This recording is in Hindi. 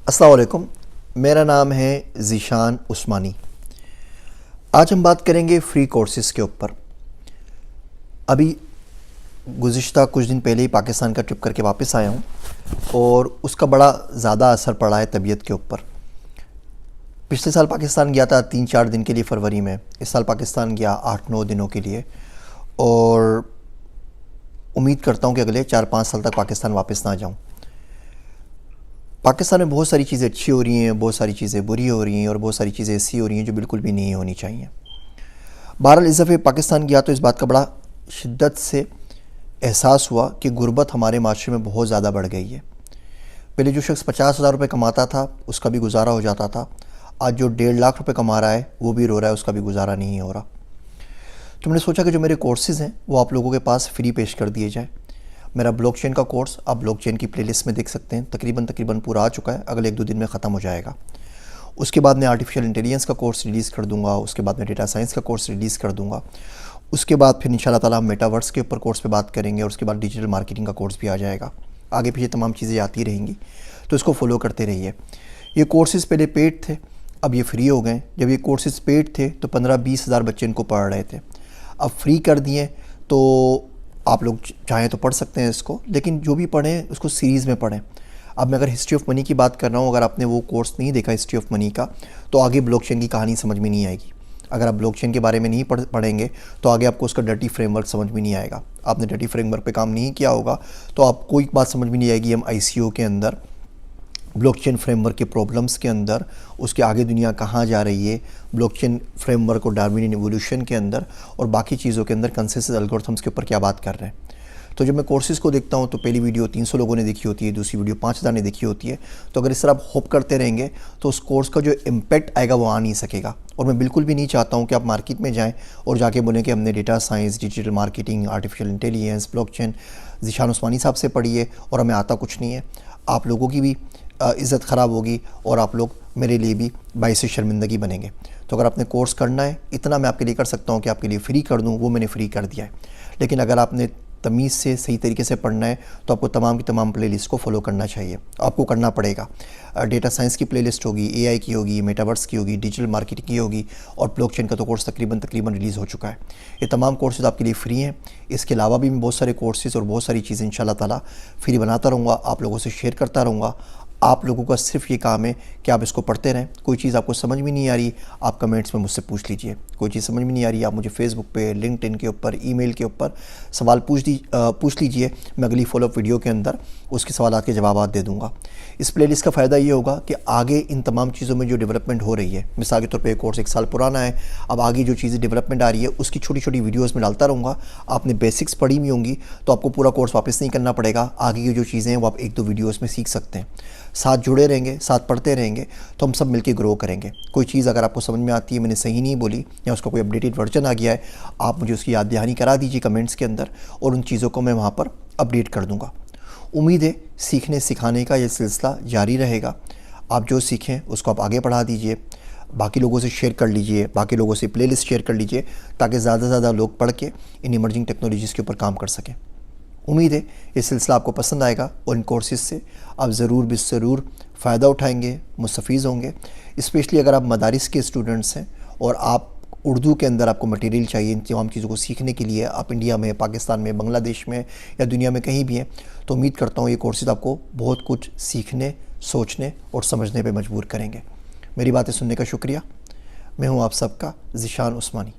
अस्सलाम वालेकुम। मेरा नाम है ज़ीशान उस्मानी। आज हम बात करेंगे फ़्री कोर्सेज़ के ऊपर। अभी गुज़िश्ता कुछ दिन पहले ही पाकिस्तान का ट्रिप करके वापस आया हूँ और उसका बड़ा ज़्यादा असर पड़ा है तबीयत के ऊपर। पिछले साल पाकिस्तान गया था 3-4 दिन के लिए फरवरी में। इस साल पाकिस्तान गया 8-9 दिनों के लिए और उम्मीद करता हूँ कि अगले 4-5 साल तक पाकिस्तान वापस ना जाऊँ। पाकिस्तान में बहुत सारी चीज़ें अच्छी हो रही हैं, बहुत सारी चीज़ें बुरी हो रही हैं और बहुत सारी चीज़ें ऐसी हो रही हैं जो बिल्कुल भी नहीं होनी चाहिए। बहरहाल इस दफ़े पाकिस्तान गया तो इस बात का बड़ा शिद्दत से एहसास हुआ कि गुर्बत हमारे माशरे में बहुत ज़्यादा बढ़ गई है। पहले जो शख्स 50,000 रुपये कमाता था उसका भी गुजारा हो जाता था। आज जो 1.5 लाख रुपये कमा रहा है वो भी रो रहा है, उसका भी गुजारा नहीं हो रहा। तो मैंने सोचा कि जो मेरे कोर्सेज़ हैं वो आप लोगों के पास फ्री पेश कर दिए जाए। मेरा ब्लॉकचेन का कोर्स आप ब्लॉकचेन की प्लेलिस्ट में देख सकते हैं, तकरीबन पूरा आ चुका है, अगले 1-2 दिन में ख़त्म हो जाएगा। उसके बाद मैं आर्टिफिशियल इंटेलिजेंस का कोर्स रिलीज़ कर दूंगा, उसके बाद मैं डेटा साइंस का कोर्स रिलीज़ कर दूंगा। उसके बाद फिर इंशाल्लाह ताला हम मेटावर्स के ऊपर कोर्स पे बात करेंगे और उसके बाद डिजिटल मार्केटिंग का कोर्स भी आ जाएगा। आगे पीछे तमाम चीज़ें आती रहेंगी, तो इसको फॉलो करते रहिए। ये कोर्सेज़ पहले पेड थे, अब ये फ्री हो गए। जब ये कोर्सेज़ पेड थे तो 15-20 हज़ार बच्चे इनको पढ़ रहे थे, अब फ्री कर दिए तो आप लोग चाहें तो पढ़ सकते हैं इसको, लेकिन जो भी पढ़ें उसको सीरीज़ में पढ़ें। अब मैं अगर हिस्ट्री ऑफ मनी की बात कर रहा हूँ, अगर आपने वो कोर्स नहीं देखा हिस्ट्री ऑफ मनी का तो आगे ब्लॉकचेन की कहानी समझ में नहीं आएगी। अगर आप ब्लॉकचेन के बारे में नहीं पढ़ेंगे तो आगे आपको उसका डर्टी फ्रेमवर्क समझ में नहीं आएगा। आपने डर्टी फ्रेमवर्क पे काम नहीं किया होगा तो आप कोई बात समझ में नहीं आएगी। हम आईसीओ के अंदर, ब्लॉकचेन फ्रेमवर्क के प्रॉब्लम्स के अंदर, उसके आगे दुनिया कहाँ जा रही है, ब्लॉकचेन फ्रेमवर्क और डार्विनियन इवोल्यूशन के अंदर और बाकी चीज़ों के अंदर कंसेंसस एल्गोरिथम्स के ऊपर क्या बात कर रहे हैं। तो जब मैं कोर्सेज़ को देखता हूँ तो पहली वीडियो 300 लोगों ने देखी होती है, दूसरी वीडियो 5,000 ने देखी होती है। तो अगर इस तरह आप होप करते रहेंगे तो उस कोर्स का जो इम्पैक्ट आएगा वो आ नहीं सकेगा। और मैं बिल्कुल भी नहीं चाहता हूँ कि आप मार्केट में जाएँ और जाके बोलें कि हमने data science, digital marketing, artificial intelligence, blockchain Zeeshan Usmani साहब से पढ़ी है और हमें आता कुछ नहीं है। आप लोगों की भी इज़्ज़त ख़राब होगी और आप लोग मेरे लिए भी बाइस शर्मिंदगी बनेंगे। तो अगर आपने कोर्स करना है, इतना मैं आपके लिए कर सकता हूँ कि आपके लिए फ़्री कर दूँ, वो मैंने फ़्री कर दिया है। लेकिन अगर आपने तमीज़ से सही तरीके से पढ़ना है तो आपको तमाम की तमाम प्लेलिस्ट को फॉलो करना चाहिए, आपको करना पड़ेगा। डेटा साइंस की प्लेलिस्ट होगी, एआई की होगी, मेटावर्स की होगी, डिजिटल मार्केटिंग की होगी और ब्लॉकचेन का तो कोर्स तकरीबन रिलीज़ हो चुका है। ये तमाम कोर्सेज़ आपके लिए फ्री हैं। इसके अलावा भी मैं बहुत सारे कोर्सेज़ और बहुत सारी चीज़ें इंशाल्लाह ताला फ्री बनाता रहूँगा, आप लोगों से शेयर करता रहूँगा। आप लोगों का सिर्फ ये काम है कि आप इसको पढ़ते रहें। कोई चीज़ आपको समझ में नहीं आ रही, आप कमेंट्स में मुझसे पूछ लीजिए। कोई चीज़ समझ में नहीं आ रही, आप मुझे फेसबुक पे, लिंक्डइन के ऊपर, ईमेल के ऊपर सवाल पूछ लीजिए। मैं अगली फॉलोअप वीडियो के अंदर उसके सवालात के जवाब दे दूँगा। इस प्लेलिस्ट का फ़ायदा ये होगा कि आगे इन तमाम चीज़ों में जो डेवलपमेंट हो रही है, मिसाल के तौर पर कोर्स 1 साल पुराना है, अब आगे जो चीज़ें डेवलपमेंट आ रही है उसकी छोटी छोटी वीडियोज़ में डालता रहूँगा। आपने बेसिक्स पढ़ी हुई होंगी तो आपको पूरा कोर्स वापस नहीं करना पड़ेगा। आगे की जो चीज़ें हैं वो आप 1-2 वीडियोज़ में सीख सकते हैं। साथ जुड़े रहेंगे, साथ पढ़ते रहेंगे तो हम सब मिलके ग्रो करेंगे। कोई चीज़ अगर आपको समझ में आती है, मैंने सही नहीं बोली या उसका कोई अपडेटेड वर्जन आ गया है, आप मुझे उसकी याद दहानी करा दीजिए कमेंट्स के अंदर और उन चीज़ों को मैं वहाँ पर अपडेट कर दूँगा। उम्मीद है सीखने सिखाने का ये सिलसिला जारी रहेगा। आप जो सीखें उसको आप आगे बढ़ा दीजिए, बाकी लोगों से शेयर कर लीजिए, बाकी लोगों से प्लेलिस्ट शेयर कर लीजिए ताकि ज़्यादा से ज़्यादा लोग पढ़ के इन इमर्जिंग टेक्नोलॉजीज़ के ऊपर काम कर सकें। उम्मीद है ये सिलसिला आपको पसंद आएगा और इन कोर्सेज़ से आप ज़रूर फ़ायदा उठाएंगे, मुस्तफ़ीज़ होंगे। स्पेशली अगर आप मदारिस के स्टूडेंट्स हैं और आप उर्दू के अंदर आपको मटेरियल चाहिए इन तमाम चीज़ों को सीखने के लिए, आप इंडिया में, पाकिस्तान में, बांग्लादेश में या दुनिया में कहीं भी हैं, तो उम्मीद करता हूँ ये कोर्सेज़ आपको बहुत कुछ सीखने, सोचने और समझने पर मजबूर करेंगे। मेरी बातें सुनने का शुक्रिया। मैं हूँ आप सबका ज़ीशान उस्मानी।